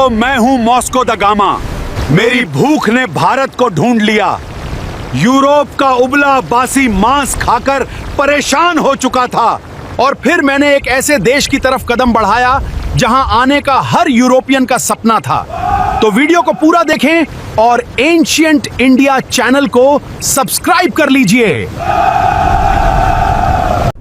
मैं हूं Moscow the gamma. मेरी भूख ने भारत को ढूंढ लिया। यूरोप का उबला बासी मांस खाकर परेशान हो चुका था और फिर मैंने एक ऐसे देश की तरफ कदम बढ़ाया जहां आने का हर यूरोपियन का सपना था। तो वीडियो को पूरा देखें और एंशिएंट इंडिया चैनल को सब्सक्राइब कर लीजिए।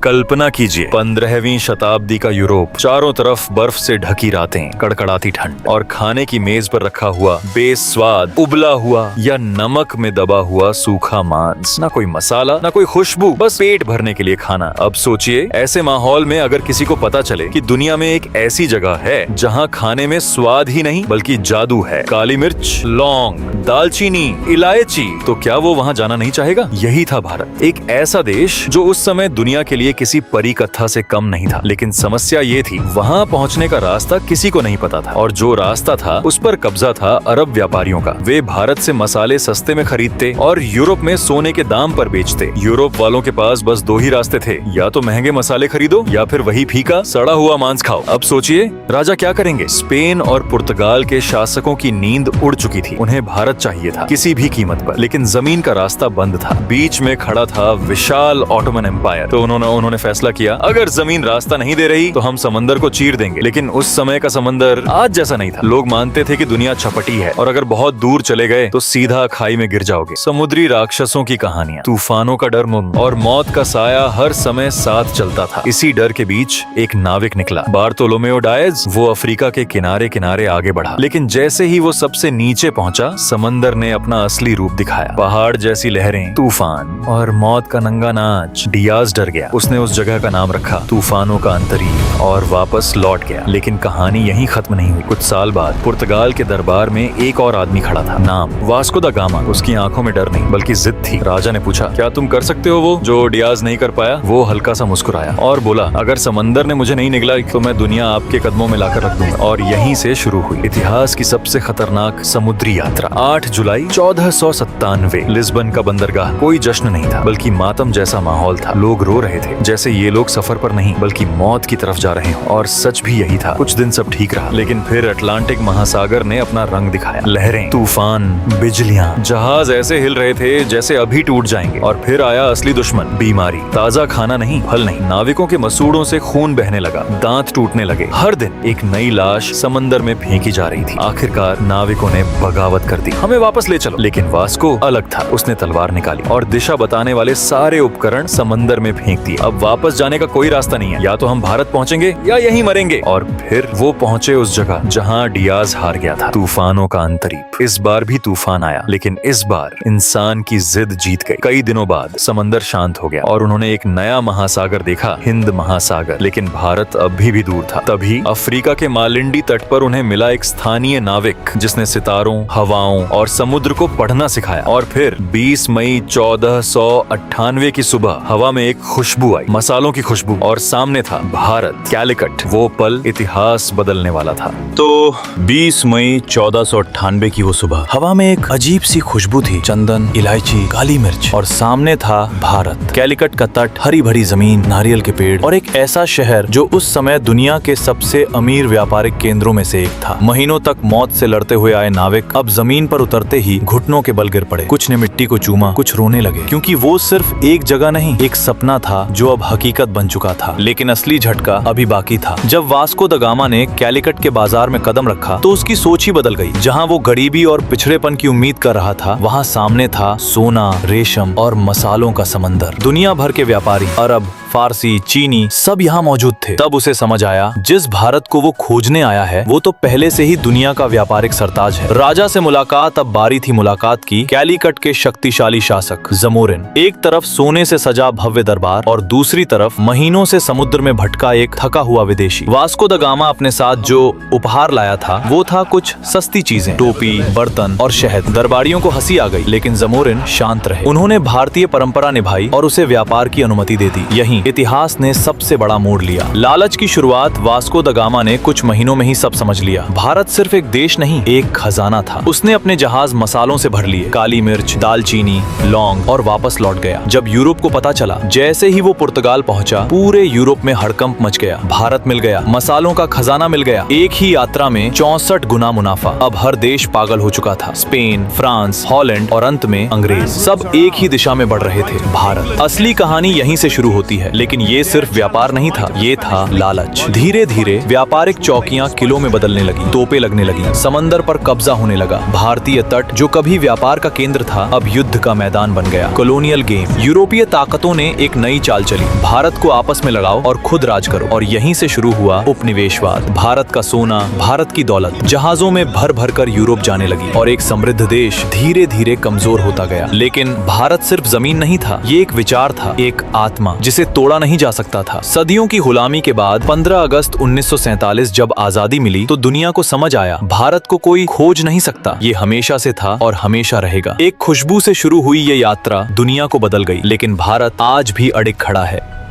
कल्पना कीजिए 15वीं शताब्दी का यूरोप, चारों तरफ बर्फ से ढकी रातें, कड़कड़ाती ठंड और खाने की मेज पर रखा हुआ बेस्वाद उबला हुआ या नमक में दबा हुआ सूखा मांस। ना कोई मसाला, ना कोई खुशबू, बस पेट भरने के लिए खाना। अब सोचिए ऐसे माहौल में अगर किसी को पता चले कि दुनिया में एक ऐसी जगह है जहाँ खाने में स्वाद ही नहीं बल्कि जादू है, काली मिर्च, लौंग, दालचीनी, इलायची, तो क्या वो वहाँ जाना नहीं चाहेगा? यही था भारत, एक ऐसा देश जो उस समय दुनिया के लिए किसी परी कथा से कम नहीं था। लेकिन समस्या ये थी, वहाँ पहुँचने का रास्ता किसी को नहीं पता था और जो रास्ता था उस पर कब्जा था अरब व्यापारियों का। वे भारत से मसाले सस्ते में खरीदते और यूरोप में सोने के दाम पर बेचते। यूरोप वालों के पास बस दो ही रास्ते थे, या तो महंगे मसाले खरीदो या फिर वही फीका सड़ा हुआ मांस खाओ। अब सोचिए राजा क्या करेंगे? स्पेन और पुर्तगाल के शासकों की नींद उड़ चुकी थी। उन्हें भारत चाहिए था किसी भी कीमत पर, लेकिन जमीन का रास्ता बंद था। बीच में खड़ा था विशाल ऑटोमन एम्पायर। तो उन्होंने फैसला किया, अगर जमीन रास्ता नहीं दे रही तो हम समंदर को चीर देंगे। लेकिन उस समय का समंदर आज जैसा नहीं था। लोग मानते थे कि दुनिया चपटी है और अगर बहुत दूर चले गए तो सीधा खाई में गिर जाओगे। समुद्री राक्षसों की कहानियां, तूफानों का डर और मौत का साया हर समय साथ चलता था। इसी डर के बीच एक नाविक निकला, बार्तोलोमेओ डायज। वो अफ्रीका के किनारे किनारे आगे बढ़ा, लेकिन जैसे ही वो सबसे नीचे पहुंचा, समंदर ने अपना असली रूप दिखाया। पहाड़ जैसी लहरें, तूफान और मौत का नंगा नाच। डियाज डर गया। उसने उस जगह का नाम रखा तूफानों का अंतरीक्ष और वापस लौट गया। लेकिन कहानी यहीं खत्म नहीं हुई। कुछ साल बाद पुर्तगाल के दरबार में एक और आदमी खड़ा था, नाम वास्को द गामा। उसकी आंखों में डर नहीं बल्कि जिद थी। राजा ने पूछा, क्या तुम कर सकते हो वो जो डियाज नहीं कर पाया? वो हल्का सा मुस्कुराया और बोला, अगर समंदर ने मुझे नहीं निगला तो मैं दुनिया आपके कदमों में लाकर रख दूंगा। और यहीं से शुरू हुई इतिहास की सबसे खतरनाक समुद्री यात्रा। 8 जुलाई 1497, लिस्बन का बंदरगाह। कोई जश्न नहीं था बल्कि मातम जैसा माहौल था। लोग रो रहे थे जैसे ये लोग सफर पर नहीं बल्कि मौत की तरफ जा रहे हैं। और सच भी यही था। कुछ दिन सब ठीक रहा, लेकिन फिर अटलांटिक महासागर ने अपना रंग दिखाया। लहरें, तूफान, बिजलियां, जहाज ऐसे हिल रहे थे जैसे अभी टूट जाएंगे। और फिर आया असली दुश्मन, बीमारी। ताजा खाना नहीं, फल नहीं। नाविकों के मसूड़ों से खून बहने लगा, दांत टूटने लगे। हर दिन एक नई लाश समंदर में फेंकी जा रही थी। आखिरकार नाविकों ने बगावत कर दी, हमें वापस ले चलो। लेकिन वास्को अलग था। उसने तलवार निकाली और दिशा बताने वाले सारे उपकरण समंदर में फेंक दिए। अब वापस जाने का कोई रास्ता नहीं है, या तो हम भारत पहुंचेंगे या यहीं मरेंगे। और फिर वो पहुंचे उस जगह जहां डियाज हार गया था, तूफानों का अंतरीक्ष। इस बार भी तूफान आया, लेकिन इस बार इंसान की जिद जीत गई। कई दिनों बाद समंदर शांत हो गया और उन्होंने एक नया महासागर देखा, हिंद महासागर। लेकिन भारत अभी भी दूर था। तभी अफ्रीका के मालिंडी तट पर उन्हें मिला एक स्थानीय नाविक जिसने सितारों, हवाओं और समुद्र को पढ़ना सिखाया। और फिर 20 मई 1498 की सुबह हवा में एक खुशबू आई, मसालों की खुशबू, और सामने था भारत, कैलिकट। वो पल इतिहास बदलने वाला था। तो 20 मई 1498 की वो सुबह, हवा में एक अजीब सी खुशबू थी, चंदन, इलायची, काली मिर्च, और सामने था भारत, कैलिकट का तट, हरी भरी जमीन, नारियल के पेड़ और एक ऐसा शहर जो उस समय दुनिया के सबसे अमीर व्यापारिक केंद्रों में से एक था। महीनों तक मौत से लड़ते हुए आए नाविक अब जमीन पर उतरते ही घुटनों के बल गिर पड़े। कुछ ने मिट्टी को चूमा, कुछ रोने लगे, क्योंकि वो सिर्फ एक जगह नहीं, एक सपना था जो अब हकीकत बन चुका था। लेकिन असली झटका अभी बाकी था। जब वास्को द गामा ने कैलिकट के बाजार में कदम रखा तो उसकी सोच ही बदल गई। जहां वो गरीबी और पिछड़ेपन की उम्मीद कर रहा था, वहां सामने था सोना, रेशम और मसालों का समंदर। दुनिया भर के व्यापारी, अरब, फारसी, चीनी, सब यहाँ मौजूद थे। तब उसे समझ आया, जिस भारत को वो खोजने आया है वो तो पहले से ही दुनिया का व्यापारिक सरताज है। राजा से मुलाकात अब बारी थी मुलाकात की कैलिकट के शक्तिशाली शासक जमोरिन। एक तरफ सोने से सजा भव्य दरबार और दूसरी तरफ महीनों से समुद्र में भटका एक थका हुआ विदेशी। वास्को द गामा अपने साथ जो उपहार लाया था वो था कुछ सस्ती चीजें, टोपी, बर्तन और शहद। दरबारियों को हंसी आ गई, लेकिन जमोरिन शांत रहे। उन्होंने भारतीय परंपरा निभाई और उसे व्यापार की अनुमति दे दी। यहीं नहीं, इतिहास ने सबसे बड़ा मोड़ लिया। लालच की शुरुआत वास्को द गामा ने कुछ महीनों में ही सब समझ लिया। भारत सिर्फ एक देश नहीं, एक खजाना था। उसने अपने जहाज मसालों से भर लिए, काली मिर्च, दालचीनी, लौंग, और वापस लौट गया। जब यूरोप को पता चला, जैसे ही वो पुर्तगाल पहुंचा, पूरे यूरोप में हड़कंप मच गया। भारत मिल गया, मसालों का खजाना मिल गया। एक ही यात्रा में 64 गुना मुनाफा। अब हर देश पागल हो चुका था। स्पेन, फ्रांस, हॉलैंड और अंत में अंग्रेज, सब एक ही दिशा में बढ़ रहे थे, भारत। असली कहानी यहीं से शुरू होती है। लेकिन ये सिर्फ व्यापार नहीं था, ये था लालच। धीरे धीरे व्यापारिक चौकियां किलों में बदलने लगी, तोपें लगने लगी, समंदर पर कब्जा होने लगा। भारतीय तट, जो कभी व्यापार का केंद्र था, अब युद्ध का मैदान बन गया। Colonial game. यूरोपीय ताकतों ने एक नई चाल चली, भारत को आपस में लगाओ और खुद राज करो। और यहीं से शुरू हुआ उपनिवेशवाद। भारत का सोना, भारत की दौलत जहाजों में भर भर कर यूरोप जाने लगी, और एक समृद्ध देश धीरे धीरे कमजोर होता गया। लेकिन भारत सिर्फ जमीन नहीं था, ये एक विचार था, एक आत्मा, जिसे तोड़ा नहीं जा सकता था। सदियों की गुलामी के बाद 15 अगस्त 1947 जब आजादी मिली, तो दुनिया को समझ आया, भारत को कोई खोज नहीं सकता। ये हमेशा से था और हमेशा रहेगा। एक खुशबू से शुरू हुई ये यात्रा दुनिया को बदल गई, लेकिन भारत आज भी अडिग खड़ा है।